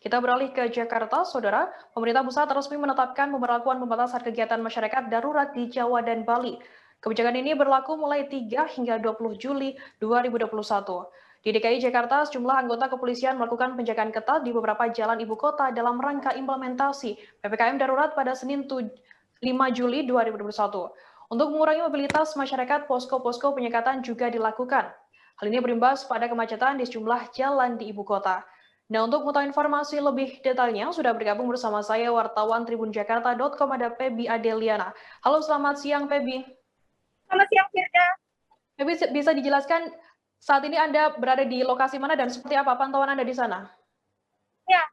Kita beralih ke Jakarta, Saudara. Pemerintah pusat resmi menetapkan pemberlakuan pembatasan kegiatan masyarakat darurat di Jawa dan Bali. Kebijakan ini berlaku mulai 3 hingga 20 Juli 2021. Di DKI Jakarta, sejumlah anggota kepolisian melakukan penjagaan ketat di beberapa jalan ibu kota dalam rangka implementasi PPKM darurat pada Senin 5 Juli 2021. Untuk mengurangi mobilitas masyarakat, posko-posko penyekatan juga dilakukan. Hal ini berimbas pada kemacetan di sejumlah jalan di ibu kota. Nah, untuk mengetahui informasi lebih detailnya, sudah bergabung bersama saya wartawan tribunjakarta.com ada Pebi Adeliana. Halo, selamat siang Pebi. Selamat siang, Firda. Pebi, bisa dijelaskan saat ini Anda berada di lokasi mana dan seperti apa pantauan Anda di sana? Ya,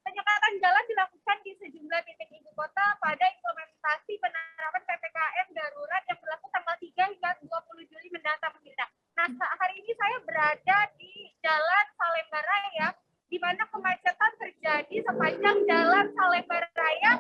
penyekatan jalan dilakukan di sejumlah titik ibu kota pada implementasi penerapan PPKM darurat yang berlaku tanggal 3 hingga 20 Juli mendatang, Firda. Nah, hari ini saya berada di Jalan Salemba Raya, di mana kemacetan terjadi sepanjang Jalan Salemba Raya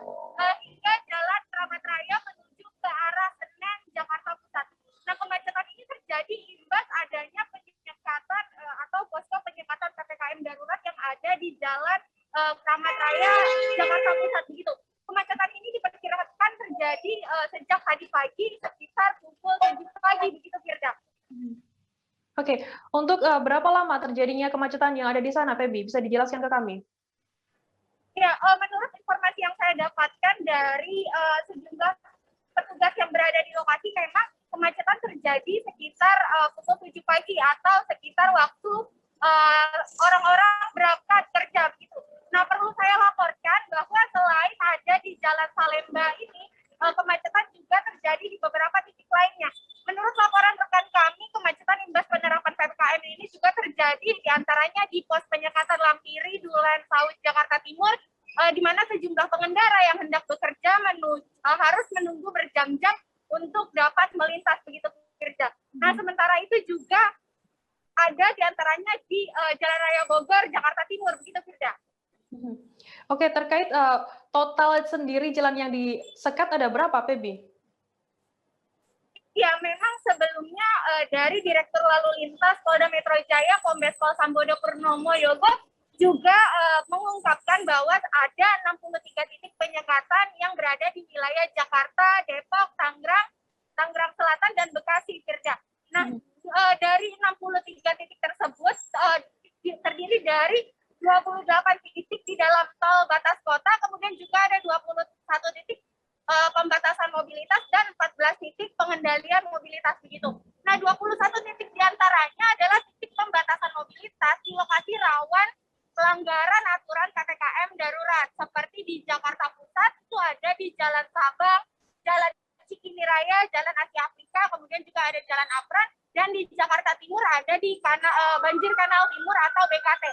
hingga Jalan Kramat Raya menuju ke arah Senen, Jakarta Pusat. Nah, kemacetan ini terjadi imbas adanya penyekatan atau posko penyekatan PPKM darurat yang ada di Jalan Kramat Raya, Jakarta Pusat begitu. Kemacetan ini diperkirakan terjadi sejak tadi pagi sekitar pukul 7 pagi begitu, Firda. Oke, untuk berapa lama terjadinya kemacetan yang ada di sana, Pebi? Bisa dijelaskan ke kami? Ya, menurut informasi yang saya dapatkan dari sejumlah petugas yang berada di lokasi, memang kemacetan terjadi sekitar pukul 7 pagi atau sekitar waktu orang-orang berangkat kerja begitu. Nah, perlu saya laporkan bahwa selain ada di Jalan Salemba ini, kemacetan juga terjadi di beberapa titik lainnya. Menurut laporan rekan kami, kemacetan imbas penerapan PPKM ini juga terjadi di antaranya di pos penyekatan Lampiri, Duren Sawit, Jakarta Timur, di mana sejumlah pengendara yang hendak bekerja harus menunggu berjam-jam untuk dapat melintas begitu kerja. Nah, sementara itu juga ada di antaranya di Jalan Raya Bogor, Jakarta Timur begitu, Firda. Oke, terkait total sendiri jalan yang disekat ada berapa, Pebi? Ya, memang sebelumnya dari Direktur Lalu Lintas Polda Metro Jaya, Kombes Pol Sambodo Purnomo Yogo, juga mengungkapkan bahwa ada 63 titik penyekatan yang berada di wilayah Jakarta, Depok, Tangerang Selatan, dan Bekasi, Firda. Nah, dari 63 titik tersebut terdiri dari 28 titik di dalam tol batas kota, kemudian juga ada 21 titik pembatasan mobilitas dan 14 titik pengendalian mobilitas begitu. Nah, 21 titik diantaranya adalah titik pembatasan mobilitas di lokasi rawan pelanggaran aturan PPKM darurat, seperti di Jakarta Pusat itu ada di Jalan Sabang, Jalan Cikini Raya, Jalan Asia Afrika, kemudian juga ada Jalan Apran, dan di Jakarta Timur ada di Banjir Kanal Timur atau BKT.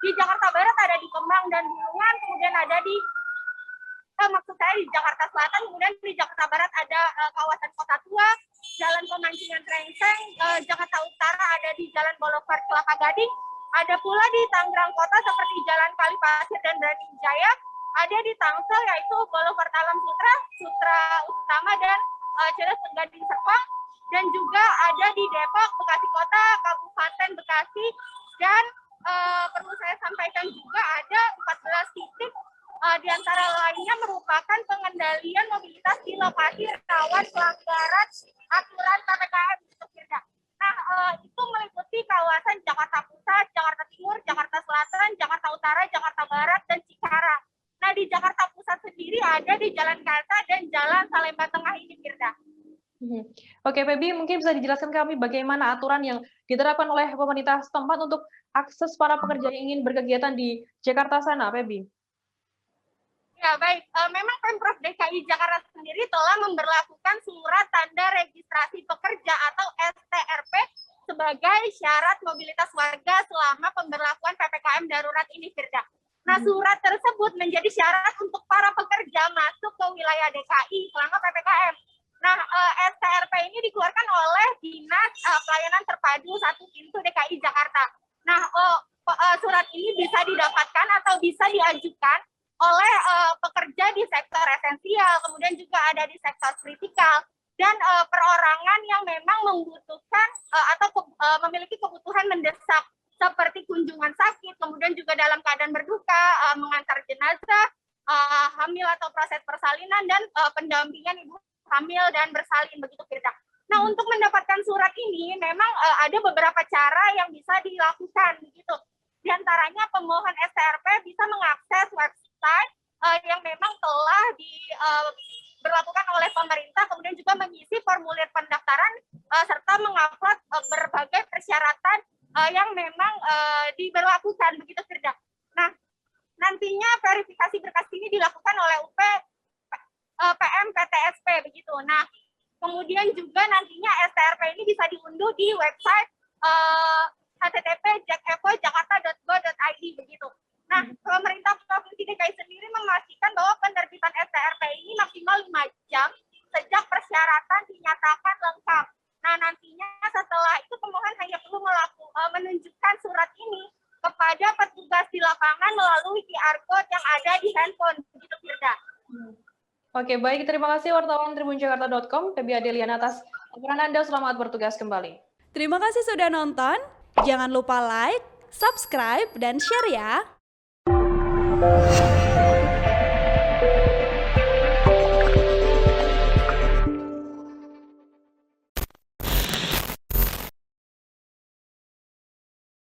Di Jakarta Barat ada di Kemang dan Bulungan, kemudian ada di maksud saya di Jakarta Selatan, kemudian di Jakarta Barat ada kawasan Kota Tua, Jalan Pemancingan Trengseng, Jakarta Utara ada di Jalan Boulevard Kelapa Gading, ada pula di Tangerang Kota seperti Jalan Kalipasir dan Brawijaya, ada di Tangsel yaitu Boulevard Alam Sutra, Sutra Utama, dan Ciles Gading Serpong, dan juga ada di Depok, Bekasi Kota, Kabupaten Bekasi, dan perlu saya sampaikan juga ada 14 titik di antara lainnya merupakan pengendalian mobilitas di lokasi rawan pelanggaran aturan PPKM. Nah, itu meliputi kawasan Jakarta Pusat, Jakarta Timur, Jakarta Selatan, Jakarta Utara, Jakarta Barat, dan Cikarang. Nah, di Jakarta Pusat sendiri ada di Jalan Kasa dan Jalan Salemba Tengah ini, Firda. Oke, Pebi, mungkin bisa dijelaskan kami bagaimana aturan yang diterapkan oleh pemerintah setempat untuk akses para pekerja yang ingin berkegiatan di Jakarta sana, Pebi? Ya, baik. Memang Pemprov DKI Jakarta sendiri telah memberlakukan surat tanda registrasi pekerja atau STRP sebagai syarat mobilitas warga selama pemberlakuan PPKM darurat ini, Firda. Nah, surat tersebut menjadi syarat untuk para pekerja masuk ke wilayah DKI selama PPKM. Nah, STRP ini dikeluarkan oleh Dinas Pelayanan Terpadu Satu Pintu DKI Jakarta. Nah, surat ini bisa didapatkan atau bisa diajukan oleh pekerja di sektor esensial, kemudian juga ada di sektor kritikal, dan perorangan yang memang membutuhkan atau memiliki kebutuhan mendesak seperti kunjungan sakit, kemudian juga dalam keadaan berduka, mengantar jenazah, hamil atau proses persalinan, dan pendampingan ibu hamil dan bersalin, begitu Firda. Nah, untuk mendapatkan surat ini memang ada beberapa cara yang bisa dilakukan begitu. Di antaranya pemohon STRP bisa mengakses website yang memang telah diberlakukan oleh pemerintah, kemudian juga mengisi formulir pendaftaran serta mengupload berbagai persyaratan yang memang diberlakukan begitu Firda. Nah, nantinya verifikasi berkas ini dilakukan oleh UP PM PTSP begitu. Nah, kemudian juga nantinya STRP ini bisa diunduh di website http.jakevo.jakarta.go.id begitu. Nah, pemerintah Provinsi DKI sendiri memastikan bahwa penerbitan STRP ini maksimal 5 jam sejak persyaratan dinyatakan lengkap. Nah, nantinya setelah itu pemohon hanya perlu menunjukkan surat ini kepada petugas di lapangan melalui QR code yang ada di handphone begitu Firda. Oke, baik. Terima kasih wartawan tribunjakarta.com, Febi Adeliana atas laporan Anda. Selamat bertugas kembali. Terima kasih sudah nonton. Jangan lupa like, subscribe, dan share ya.